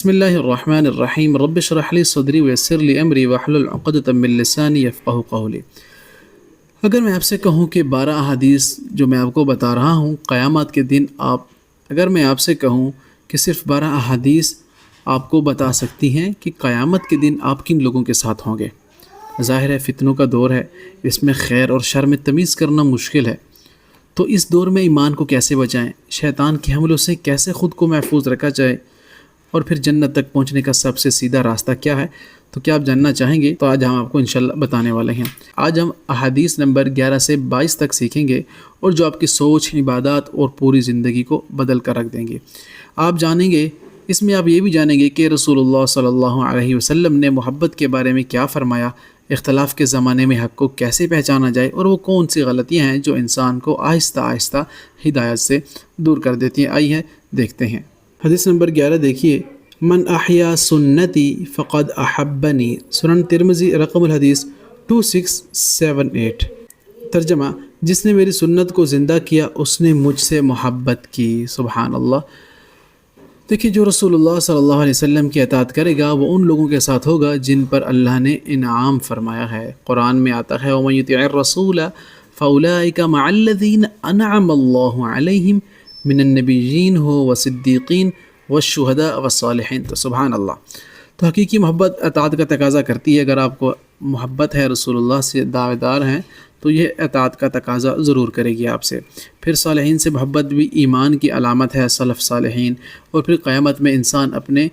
بسم اللہ الرحمن الرحیم رب اشرح لی صدری ویسر لی امری واحلل عقدۃ من لسانی یفقہوا قولی۔ اگر میں آپ سے کہوں کہ 12 احادیث جو میں آپ کو بتا رہا ہوں قیامت کے دن اگر میں آپ سے کہوں کہ صرف 12 احادیث آپ کو بتا سکتی ہیں کہ قیامت کے دن آپ کن لوگوں کے ساتھ ہوں گے۔ ظاہر ہے فتنوں کا دور ہے، اس میں خیر اور شر میں تمیز کرنا مشکل ہے، تو اس دور میں ایمان کو کیسے بچائیں، شیطان کے حملوں سے کیسے خود کو محفوظ رکھا جائے، اور پھر جنت تک پہنچنے کا سب سے سیدھا راستہ کیا ہے، تو کیا آپ جاننا چاہیں گے؟ تو آج ہم آپ کو انشاءاللہ بتانے والے ہیں۔ آج ہم احادیث نمبر 11 سے 22 تک سیکھیں گے، اور جو آپ کی سوچ، عبادات اور پوری زندگی کو بدل کر رکھ دیں گے۔ آپ جانیں گے، اس میں آپ یہ بھی جانیں گے کہ رسول اللہ صلی اللہ علیہ وسلم نے محبت کے بارے میں کیا فرمایا، اختلاف کے زمانے میں حق کو کیسے پہچانا جائے، اور وہ کون سی غلطیاں ہیں جو انسان کو آہستہ آہستہ ہدایت سے دور کر دیتی ہیں۔ آئیے دیکھتے ہیں۔ حدیث نمبر 11 دیکھیے، من احیا سنتی فقد احبنی، سنن ترمذی، رقم الحدیث 2678۔ ترجمہ: جس نے میری سنت کو زندہ کیا اس نے مجھ سے محبت کی۔ سبحان اللہ۔ دیکھیے، جو رسول اللہ صلی اللہ علیہ وسلم کی اطاعت کرے گا وہ ان لوگوں کے ساتھ ہوگا جن پر اللہ نے انعام فرمایا ہے۔ قرآن میں آتا ہے وَمَن يُطِعِ الرَّسُولَ فَأُولَٰئِكَ مَعَ الَّذِينَ أَنْعَمَ اللَّهُ عَلَيْهِمْ مِنَ النَّبِيِّينَ وَالصِّدِّيقِينَ والشہداء والصالحین۔ تو سبحان اللہ، تو حقیقی محبت اطاعت کا تقاضا کرتی ہے۔ اگر آپ کو محبت ہے، رسول اللہ سے دعویدار ہیں، تو یہ اطاعت کا تقاضا ضرور کرے گی آپ سے۔ پھر صالحین سے محبت بھی ایمان کی علامت ہے، سلف صالحین۔ اور پھر قیامت میں انسان اپنے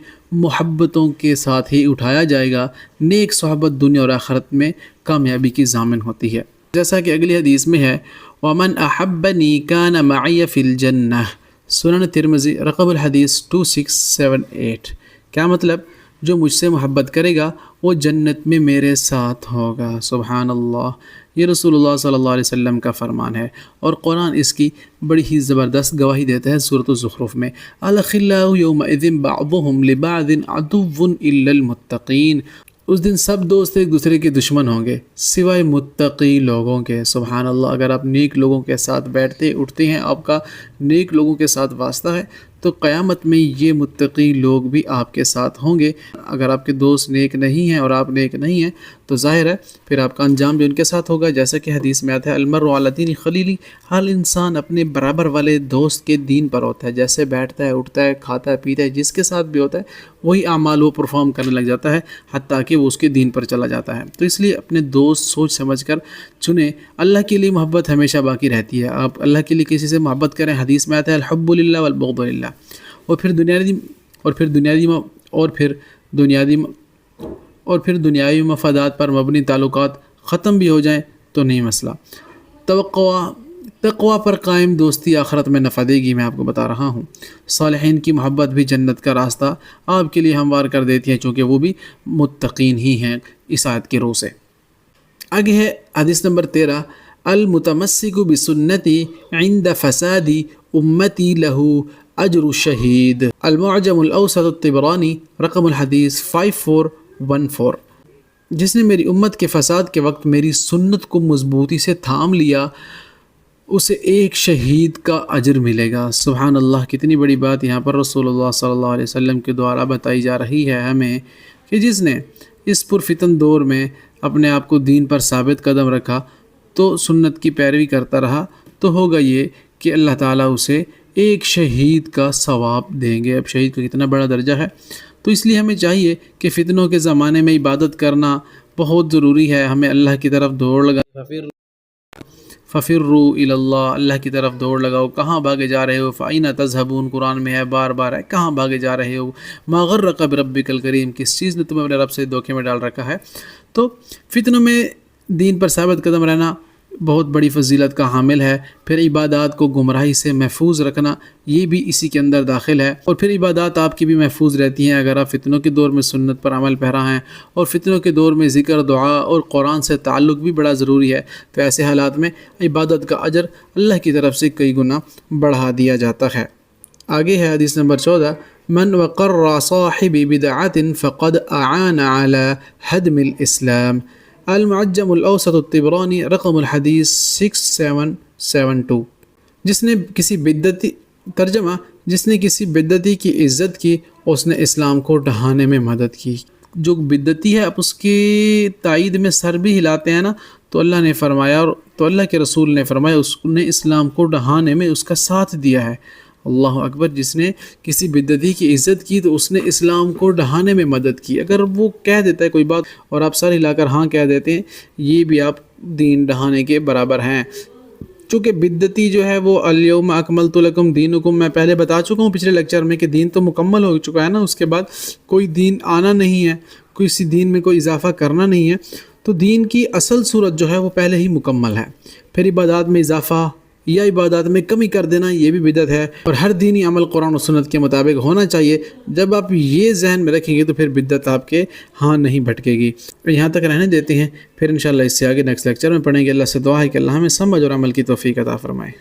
محبتوں کے ساتھ ہی اٹھایا جائے گا۔ نیک صحبت دنیا اور آخرت میں کامیابی کی ضامن ہوتی ہے، جیسا کہ اگلی حدیث میں ہے وَمَنْ أَحَبَّنِي كَانَ مَعِيَ فِي الْجَنَّةِ، سنن ترمذی، رقم الحدیث 2678۔ کیا مطلب؟ جو مجھ سے محبت کرے گا وہ جنت میں میرے ساتھ ہوگا۔ سبحان اللہ، یہ رسول اللہ صلی اللہ علیہ وسلم کا فرمان ہے، اور قرآن اس کی بڑی ہی زبردست گواہی دیتا ہے سورۃ الزخرف میں۔ الأخلاء يومئذ بعضهم لبعض عدو إلا المتقين، اس دن سب دوست ایک دوسرے کے دشمن ہوں گے سوائے متقی لوگوں کے۔ سبحان اللہ، اگر آپ نیک لوگوں کے ساتھ بیٹھتے اٹھتے ہیں، آپ کا نیک لوگوں کے ساتھ واسطہ ہے، تو قیامت میں یہ متقی لوگ بھی آپ کے ساتھ ہوں گے۔ اگر آپ کے دوست نیک نہیں ہیں اور آپ نیک نہیں ہیں تو ظاہر ہے پھر آپ کا انجام بھی ان کے ساتھ ہوگا، جیسا کہ حدیث میں آتا ہے المرء علی دین خلیلی، ہر انسان اپنے برابر والے دوست کے دین پر ہوتا ہے۔ جیسے بیٹھتا ہے، اٹھتا ہے، کھاتا ہے، پیتا ہے، جس کے ساتھ بھی ہوتا ہے وہی اعمال وہ پرفارم کرنے لگ جاتا ہے، حتیٰ کہ وہ اس کے دین پر چلا جاتا ہے۔ تو اس لیے اپنے دوست سوچ سمجھ کر چنیں۔ اللہ کے لیے محبت ہمیشہ باقی رہتی ہے۔ آپ اللہ کے لیے کسی سے محبت کریں، حدیث میں آتا ہے الحب للہ والبغض للہ۔ اور پھر دنیاوی مفادات پر مبنی تعلقات ختم بھی ہو جائیں تو نہیں مسئلہ۔ تقوی پر قائم دوستی آخرت میں نفع دے گی، میں آپ کو بتا رہا ہوں۔ صالحین کی محبت بھی جنت کا راستہ آپ کے لیے ہموار کر دیتی ہے، چونکہ وہ بھی متقین ہی ہیں اس آیت کے روح سے۔ آگے ہے حدیث نمبر 13، المتمسک بسنتی عند فساد امتی لہ اجر الشہید، المعجم الاوسط الطبرانی، رقم الحدیث 5414۔ جس نے میری امت کے فساد کے وقت میری سنت کو مضبوطی سے تھام لیا اسے ایک شہید کا اجر ملے گا۔ سبحان اللہ، کتنی بڑی بات یہاں پر رسول اللہ صلی اللہ علیہ وسلم کے دوارا بتائی جا رہی ہے ہمیں کہ جس نے اس پرفتن دور میں اپنے آپ کو دین پر ثابت قدم رکھا تو سنت کی پیروی کرتا رہا، تو ہوگا یہ کہ اللہ تعالیٰ اسے ایک شہید کا ثواب دیں گے۔ اب شہید کا کتنا بڑا درجہ ہے، تو اس لیے ہمیں چاہیے کہ فتنوں کے زمانے میں عبادت کرنا بہت ضروری ہے۔ ہمیں اللہ کی طرف دوڑ لگا، ففروا الی اللہ، اللہ کی طرف دوڑ لگاؤ۔ کہاں بھاگے جا رہے ہو؟ فائن تذہبون، قرآن میں ہے، بار بار ہے، کہاں بھاگے جا رہے ہو؟ ما غرک بربک الکریم، کس چیز نے تمہیں اپنے رب سے دھوکے میں ڈال رکھا ہے؟ تو فتنوں میں دین پر ثابت قدم رہنا بہت بڑی فضیلت کا حامل ہے۔ پھر عبادات کو گمراہی سے محفوظ رکھنا یہ بھی اسی کے اندر داخل ہے، اور پھر عبادات آپ کی بھی محفوظ رہتی ہیں اگر آپ فتنوں کے دور میں سنت پر عمل پیرا ہیں۔ اور فتنوں کے دور میں ذکر، دعا اور قرآن سے تعلق بھی بڑا ضروری ہے، تو ایسے حالات میں عبادت کا اجر اللہ کی طرف سے کئی گنا بڑھا دیا جاتا ہے۔ آگے ہے حدیث نمبر 14، من وقر صاحب بدعت فقد اعان على هدم الاسلام، المعجم الاوسط الطبرانی، رقم الحدیث 6772۔ جس نے کسی بدعتی کی عزت کی اس نے اسلام کو ڈھانے میں مدد کی. جو بدعتی ہے آپ اس کی تائید میں سر بھی ہلاتے ہیں نا تو اللہ نے فرمایا اور تو اللہ کے رسول نے فرمایا اس نے اسلام کو ڈھانے میں اس کا ساتھ دیا ہے. اللہ اکبر. جس نے کسی بدعتی کی عزت کی تو اس نے اسلام کو ڈھانے میں مدد کی. اگر وہ کہہ دیتا ہے کوئی بات اور آپ سر ہلا کر ہاں کہہ دیتے ہیں یہ بھی آپ دین ڈھانے کے برابر ہیں. چونکہ بدعتی جو ہے وہ الیوم اکملت لکم دینکم میں پہلے بتا چکا ہوں پچھلے لیکچر میں کہ دین تو مکمل ہو چکا ہے نا, اس کے بعد کوئی دین آنا نہیں ہے, کسی دین میں کوئی اضافہ کرنا نہیں ہے. تو دین کی اصل صورت جو ہے وہ پہلے ہی مکمل ہے. پھر عبادات میں اضافہ یا عبادات میں کمی کر دینا یہ بھی بدعت ہے, اور ہر دینی عمل قرآن و سنت کے مطابق ہونا چاہیے. جب آپ یہ ذہن میں رکھیں گے تو پھر بدعت آپ کے ہاں نہیں بھٹکے گی. یہاں تک رہنے دیتے ہیں, پھر انشاءاللہ اس سے آگے نیکسٹ لیکچر میں پڑھیں گے. اللہ سے دعا ہے کہ اللہ ہمیں سمجھ اور عمل کی توفیق عطا فرمائے.